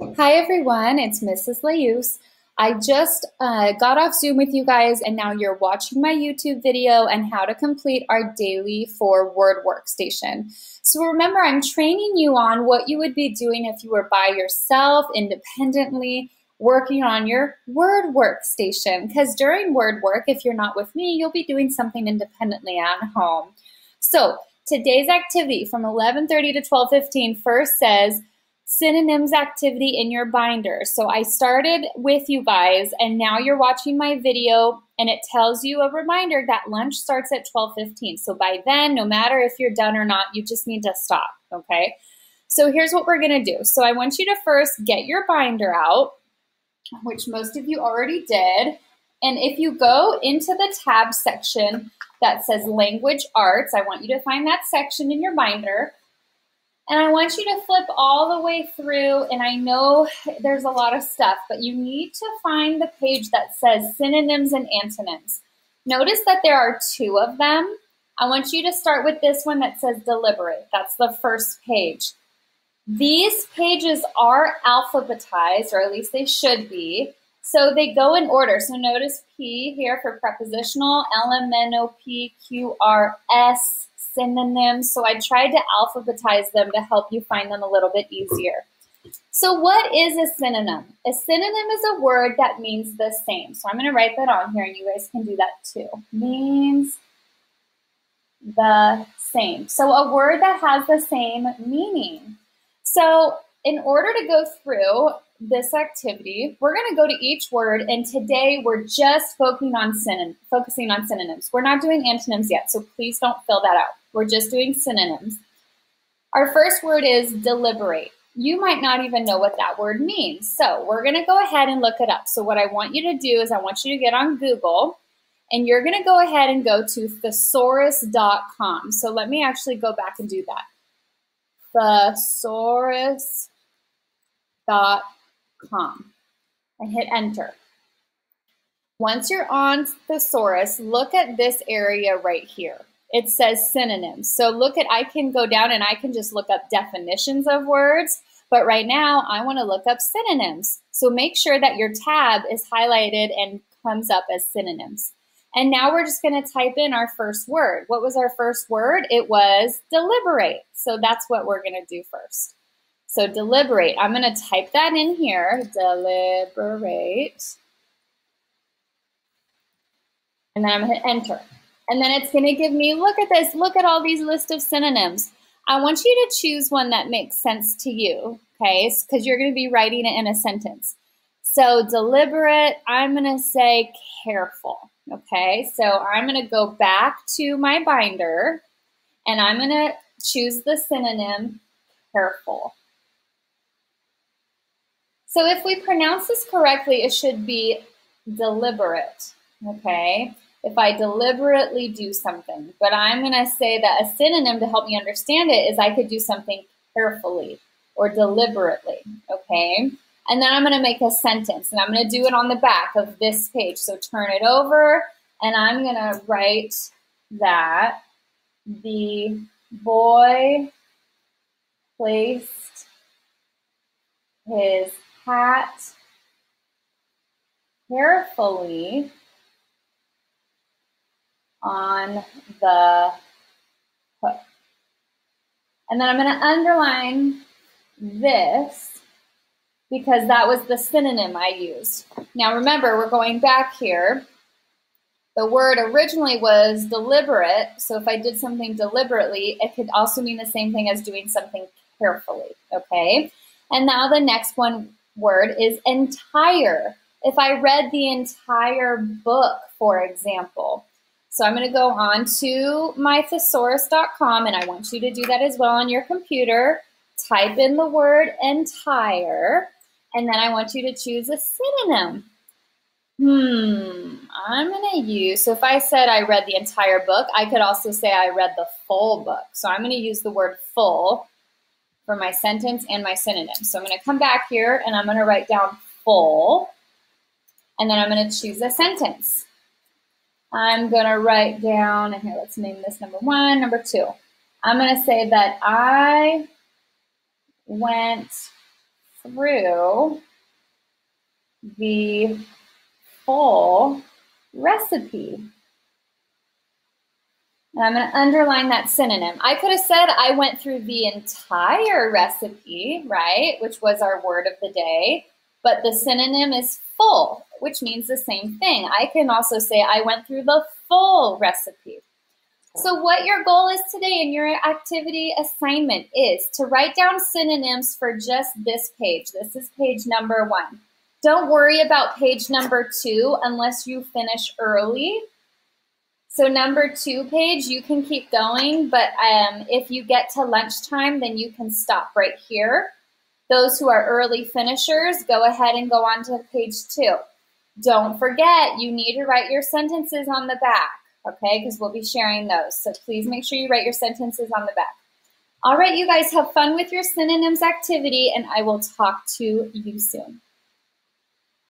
Hi everyone, it's Mrs. Layus. I just got off Zoom with you guys and now you're watching my YouTube video on how to complete our daily for Word workstation. So remember, I'm training you on what you would be doing if you were by yourself, independently, working on your Word workstation. Because during Word work, if you're not with me, you'll be doing something independently at home. So today's activity from 11:30 to 12:15 first says, synonyms activity in your binder. So I started with you guys and now you're watching my video and it tells you a reminder that lunch starts at 12:15. So by then, no matter if you're done or not, you just need to stop, okay? So here's what we're gonna do. So I want you to first get your binder out, which most of you already did. And if you go into the tab section that says Language Arts, I want you to find that section in your binder. And I want you to flip all the way through, and I know there's a lot of stuff, but you need to find the page that says synonyms and antonyms. Notice that there are two of them. I want you to start with this one that says deliberate. That's the first page. These pages are alphabetized, or at least they should be, so they go in order. So notice P here for prepositional, LMNOP, synonyms. So I tried to alphabetize them to help you find them a little bit easier. So what is a synonym? A synonym is a word that means the same. So I'm going to write that on here and you guys can do that too. Means the same. So a word that has the same meaning. So in order to go through this activity, we're going to go to each word, and today we're just focusing on synonyms. We're not doing antonyms yet, so please don't fill that out. We're just doing synonyms. Our first word is deliberate. You might not even know what that word means, so we're going to go ahead and look it up. So what I want you to do is I want you to get on Google, and you're going to go ahead and go to thesaurus.com. So let me actually go back and do that. Thesaurus.com and hit enter. Once you're on Thesaurus, look at this area right here. It says synonyms. So look at, I can go down and I can just look up definitions of words, but right now I want to look up synonyms. So make sure that your tab is highlighted and comes up as synonyms. And now we're just going to type in our first word. What was our first word? It was deliberate. So that's what we're going to do first. So deliberate. I'm going to type that in here. Deliberate. And then I'm going to hit enter. And then it's going to give me, look at this. Look at all these lists of synonyms. I want you to choose one that makes sense to you, okay? Because you're going to be writing it in a sentence. So deliberate, I'm going to say careful. Okay, so I'm going to go back to my binder and I'm going to choose the synonym careful. So if we pronounce this correctly, it should be deliberate. Okay, if I deliberately do something, but I'm going to say that a synonym to help me understand it is I could do something carefully or deliberately. Okay. And then I'm going to make a sentence, and I'm going to do it on the back of this page. So turn it over, and I'm going to write that the boy placed his hat carefully on the hook. And then I'm going to underline this, because that was the synonym I used. Now remember, we're going back here. The word originally was deliberate, so if I did something deliberately, it could also mean the same thing as doing something carefully, okay? And now the next word is entire. If I read the entire book, for example. So I'm going to go on to my thesaurus.com, and I want you to do that as well on your computer. Type in the word entire. And then I want you to choose a synonym. I'm going to use, so if I said I read the entire book, I could also say I read the full book. So I'm going to use the word full for my sentence and my synonym. So I'm going to come back here and I'm going to write down full. And then I'm going to choose a sentence. I'm going to write down, and here, let's name this number 1, number 2. I'm going to say that I went through the full recipe. And I'm going to underline that synonym. I could have said I went through the entire recipe, right, which was our word of the day, but the synonym is full, which means the same thing. I can also say I went through the full recipe. So what your goal is today in your activity assignment is to write down synonyms for just this page. This is page number 1. Don't worry about page number 2 unless you finish early. So number 2 page, you can keep going, but if you get to lunchtime, then you can stop right here. Those who are early finishers, go ahead and go on to page 2. Don't forget, you need to write your sentences on the back, okay, because we'll be sharing those. So please make sure you write your sentences on the back. All right, you guys, have fun with your synonyms activity, and I will talk to you soon.